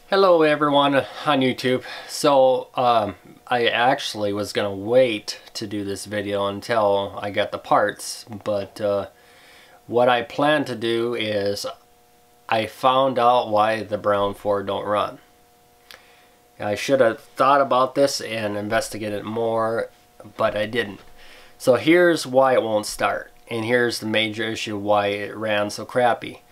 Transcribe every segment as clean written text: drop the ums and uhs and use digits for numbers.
Hello everyone on YouTube. So I actually was gonna wait to do this video until I got the parts, but what I plan to do is I found out why the brown Ford don't run. I should have thought about this and investigated more, but I didn't. So here's why it won't start, and here's the major issue why it ran so crappy.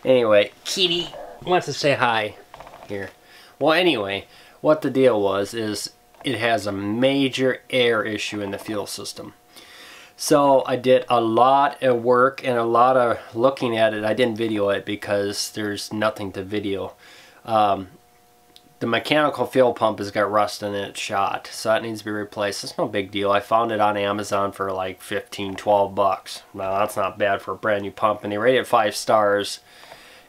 Anyway, Kitty wants to say hi here. Well, anyway, what the deal was is it has a major air issue in the fuel system. So I did a lot of work and a lot of looking at it. I didn't video it because there's nothing to video. The mechanical fuel pump has got rust in it, shot, so that needs to be replaced. It's no big deal. I found it on Amazon for like 15, 12 bucks. Now that's not bad for a brand new pump, and they rated it 5 stars.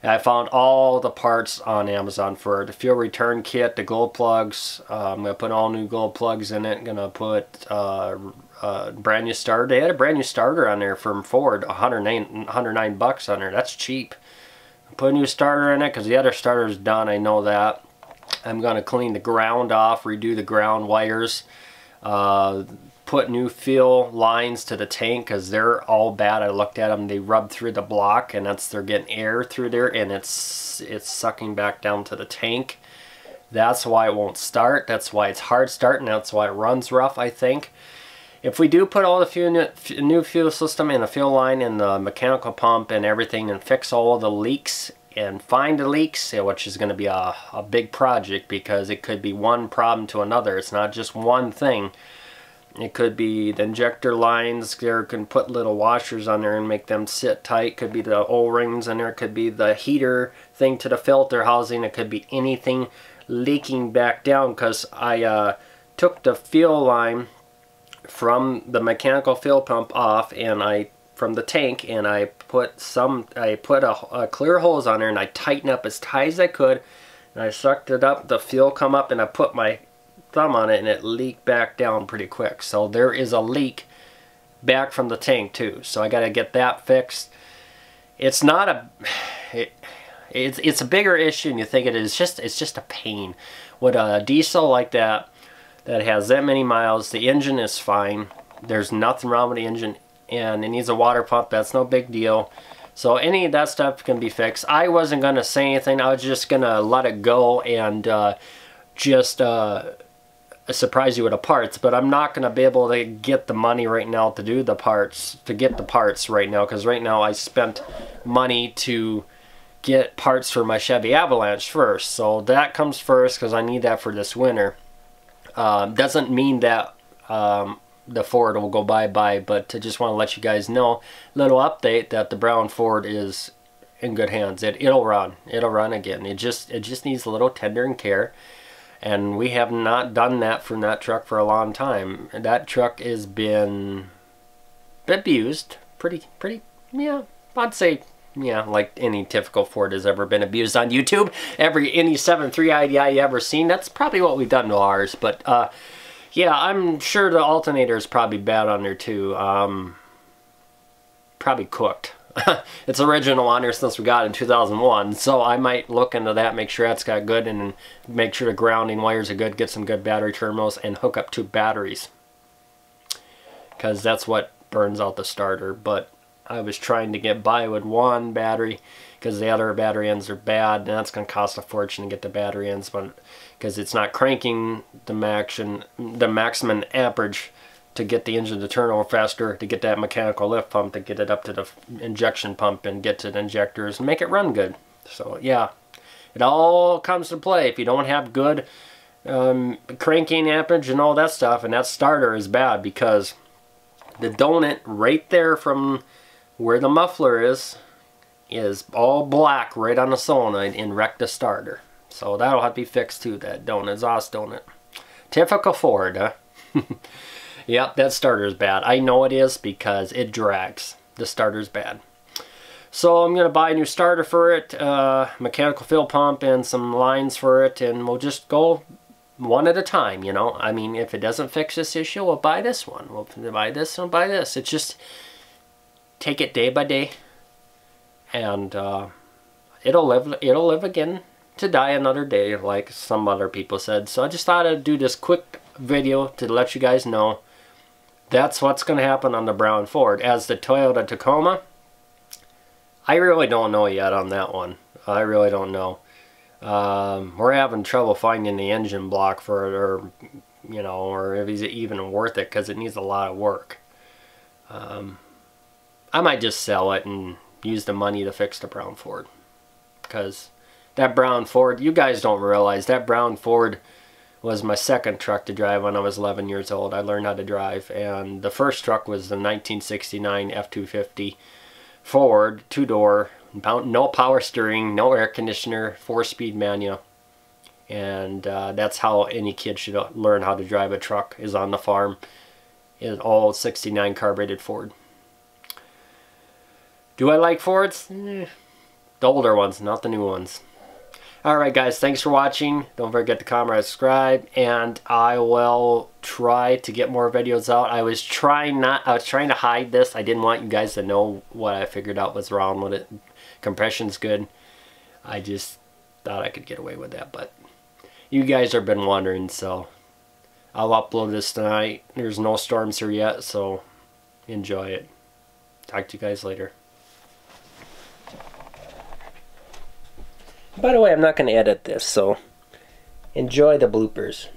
And I found all the parts on Amazon for the fuel return kit, the glow plugs. I'm going to put all new glow plugs in it. I'm going to put brand new starter. They had a brand new starter on there from Ford, 109 bucks on there. That's cheap. Put a new starter in it because the other starter is done. I know that. I'm going to clean the ground off, redo the ground wires, put new fuel lines to the tank because they're all bad. I looked at them, they rub through the block, and they're getting air through there, and it's sucking back down to the tank. That's why it won't start. That's why it's hard starting. That's why it runs rough, I think. If we do put all the new fuel system and the fuel line and the mechanical pump and everything and fix all the leaks and find the leaks, which is going to be a big project because it could be one problem to another. It's not just one thing. It could be the injector lines. There can put little washers on there and make them sit tight. Could be the O-rings in there. Could be the heater thing to the filter housing. It could be anything leaking back down because I took the fuel line from the mechanical fuel pump off and from the tank, and I put a clear hose on there and I tightened up as tight as I could, and I sucked it up, the fuel come up, and I put my thumb on it and it leaked back down pretty quick. So there is a leak back from the tank too, so I got to get that fixed. It's not a it's a bigger issue than you think it is. It's just a pain with a diesel like that has that many miles. The engine is fine, there's nothing wrong with the engine, and it needs a water pump. That's no big deal. So any of that stuff can be fixed. I wasn't going to say anything. I was just going to let it go and just surprise you with the parts. But I'm not going to be able to get the money right now to do the parts, to get the parts right now. Because right now I spent money to get parts for my Chevy Avalanche first. So that comes first because I need that for this winter. Doesn't mean that the Ford will go bye-bye, but I just want to let you guys know, little update, that the brown Ford is in good hands. It'll run again. It just needs a little tender and care, and we have not done that from that truck for a long time. That truck has been abused pretty, yeah, I'd say, yeah, like any typical Ford has ever been abused on YouTube. Any 7.3 IDI you ever seen, that's probably what we've done to ours. But yeah, I'm sure the alternator is probably bad on there too. Probably cooked. It's original on there since we got it in 2001, so I might look into that, make sure that's got good, and make sure the grounding wires are good, get some good battery terminals, and hook up 2 batteries, because that's what burns out the starter. But I was trying to get by with 1 battery because the other battery ends are bad, and that's going to cost a fortune to get the battery ends, but because it's not cranking the maximum amperage to get the engine to turn over faster, to get that mechanical lift pump, to get it up to the injection pump and get to the injectors and make it run good. So yeah, it all comes to play. If you don't have good cranking amperage and all that stuff, and that starter is bad because the donut right there from where the muffler is all black right on the solenoid and wrecked the starter. So that'll have to be fixed too, that donut, exhaust donut. Typical Ford, huh? Yep, that starter's bad. I know it is because it drags. The starter's bad. So I'm going to buy a new starter for it, mechanical fill pump, and some lines for it, and we'll just go one at a time, you know. I mean, if it doesn't fix this issue, we'll buy this one. We'll buy this and buy this. It's just take it day by day, and it'll live again to die another day, like some other people said. So I just thought I'd do this quick video to let you guys know that's what's going to happen on the brown Ford. As the Toyota Tacoma, I really don't know yet on that one. I really don't know. We're having trouble finding the engine block for it, or you know, or if it's even worth it, because it needs a lot of work. I might just sell it and use the money to fix the brown Ford, because that brown Ford, you guys don't realize, that brown Ford was my second truck to drive when I was 11 years old. I learned how to drive, and the first truck was the 1969 F-250 Ford, 2-door, no power steering, no air conditioner, 4-speed manual. And that's how any kid should learn how to drive a truck, is on the farm in an old 69 carbureted Ford. Do I like Fords? The older ones, not the new ones. Alright guys, thanks for watching. Don't forget to comment, subscribe, and I will try to get more videos out. I was trying to hide this. I didn't want you guys to know what I figured out was wrong with it. Compression's good. I just thought I could get away with that, but you guys have been wondering, so I'll upload this tonight. There's no storms here yet, so enjoy it. Talk to you guys later. By the way, I'm not going to edit this, so enjoy the bloopers.